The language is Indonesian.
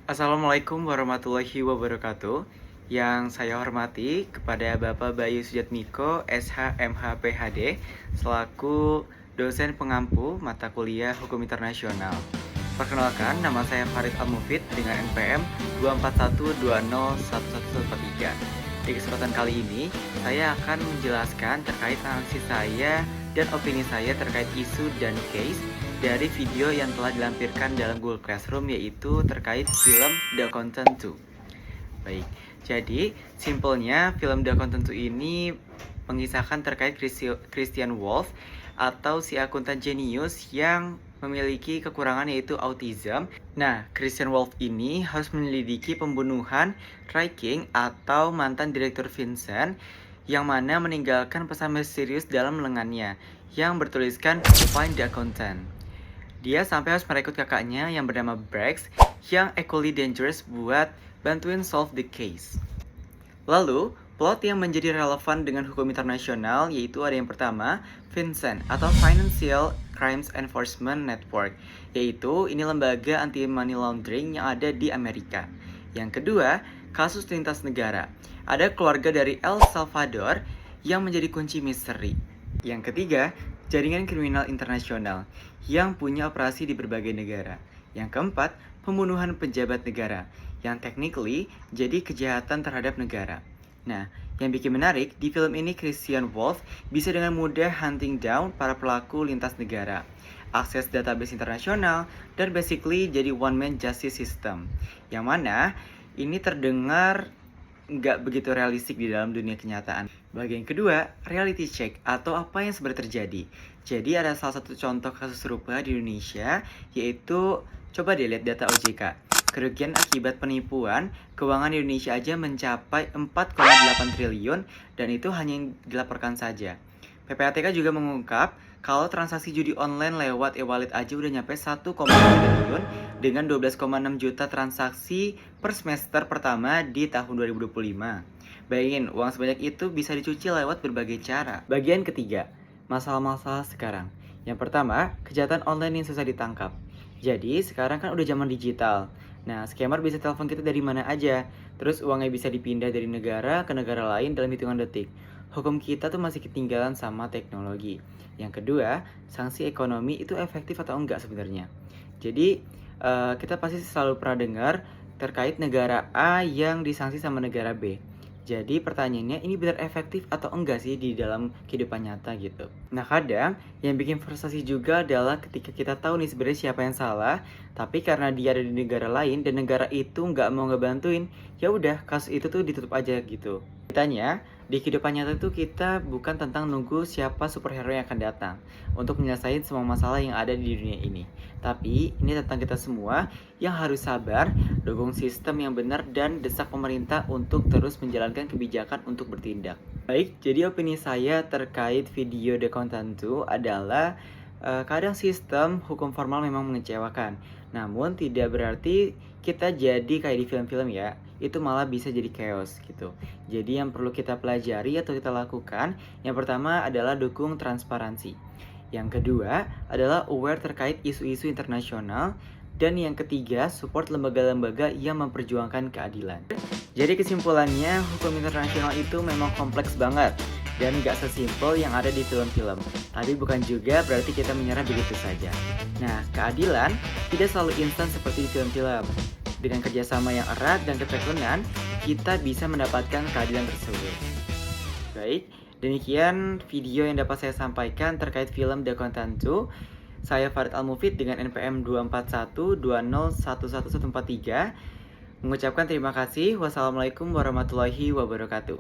Assalamualaikum warahmatullahi wabarakatuh. Yang saya hormati kepada Bapak Bayu Sujatmiko, SH.MH PhD, selaku dosen pengampu mata kuliah Hukum Internasional. Perkenalkan, nama saya Farid Al-Mufid dengan NPM 241201143. Di kesempatan kali ini, saya akan menjelaskan terkait analisis saya dan opini saya terkait isu dan case dari video yang telah dilampirkan dalam Google Classroom, yaitu terkait film The Accountant 2. Baik, jadi simpelnya film The Accountant 2 ini mengisahkan terkait Christian Wolff atau si akuntan jenius yang memiliki kekurangan yaitu autism. Nah, Christian Wolff ini harus menyelidiki pembunuhan Roy King atau mantan direktur Vincent yang mana meninggalkan pesan misterius dalam lengannya yang bertuliskan Find the Accountant. Dia sampai harus merekrut kakaknya yang bernama Brex yang equally dangerous buat bantuin solve the case. Lalu, plot yang menjadi relevan dengan hukum internasional yaitu ada yang pertama, FinCEN atau Financial Crimes Enforcement Network, yaitu ini lembaga anti money laundering yang ada di Amerika. Yang kedua, kasus lintas negara. Ada keluarga dari El Salvador yang menjadi kunci misteri. Yang ketiga, jaringan kriminal internasional yang punya operasi di berbagai negara. Yang keempat, pembunuhan pejabat negara yang technically jadi kejahatan terhadap negara. Nah, yang bikin menarik, di film ini Christian Wolff bisa dengan mudah hunting down para pelaku lintas negara, akses database internasional, dan basically jadi one man justice system. Yang mana ini terdengar nggak begitu realistik di dalam dunia kenyataan. Bagian kedua, reality check atau apa yang sebenarnya terjadi. Jadi ada salah satu contoh kasus serupa di Indonesia, yaitu coba deh lihat data OJK. Kerugian akibat penipuan keuangan di Indonesia aja mencapai 4,8 triliun dan itu hanya yang dilaporkan saja. PPATK juga mengungkap kalau transaksi judi online lewat e-wallet aja udah nyampe 1,2 triliun dengan 12,6 juta transaksi per semester pertama di tahun 2025. Bayangin, uang sebanyak itu bisa dicuci lewat berbagai cara. Bagian ketiga, masalah-masalah sekarang. Yang pertama, kejahatan online yang susah ditangkap. Jadi, sekarang kan udah zaman digital. Nah, scammer bisa telepon kita dari mana aja. Terus uangnya bisa dipindah dari negara ke negara lain dalam hitungan detik. Hukum kita tuh masih ketinggalan sama teknologi. Yang kedua, sanksi ekonomi itu efektif atau enggak sebenarnya. Jadi, kita pasti selalu pernah dengar terkait negara A yang disanksi sama negara B. Jadi pertanyaannya, ini benar efektif atau enggak sih di dalam kehidupan nyata gitu. Nah, kadang yang bikin frustasi juga adalah ketika kita tahu nih sebenarnya siapa yang salah, tapi karena dia ada di negara lain dan negara itu nggak mau ngebantuin, ya udah kasus itu tuh ditutup aja gitu. Ditanya, di kehidupan nyata itu kita bukan tentang nunggu siapa superhero yang akan datang untuk menyelesaikan semua masalah yang ada di dunia ini. Tapi ini tentang kita semua yang harus sabar, dukung sistem yang benar dan desak pemerintah untuk terus menjalankan kebijakan untuk bertindak. Baik, jadi opini saya terkait video The Accountant 2 adalah kadang sistem hukum formal memang mengecewakan. Namun tidak berarti kita jadi kayak di film-film ya. Itu malah bisa jadi chaos gitu. Jadi yang perlu kita pelajari atau kita lakukan, yang pertama adalah dukung transparansi. Yang kedua adalah aware terkait isu-isu internasional. Dan yang ketiga, support lembaga-lembaga yang memperjuangkan keadilan. Jadi kesimpulannya, hukum internasional itu memang kompleks banget dan gak sesimpel yang ada di film-film. Tapi bukan juga berarti kita menyerah begitu saja. Nah, keadilan tidak selalu instan seperti di film-film. Dengan kerjasama yang erat dan ketekunan, kita bisa mendapatkan keadilan tersebut. Baik, demikian video yang dapat saya sampaikan terkait film The Accountant 2. Saya Farid Al-Mufid dengan NPM 24120111143 mengucapkan terima kasih. Wassalamualaikum warahmatullahi wabarakatuh.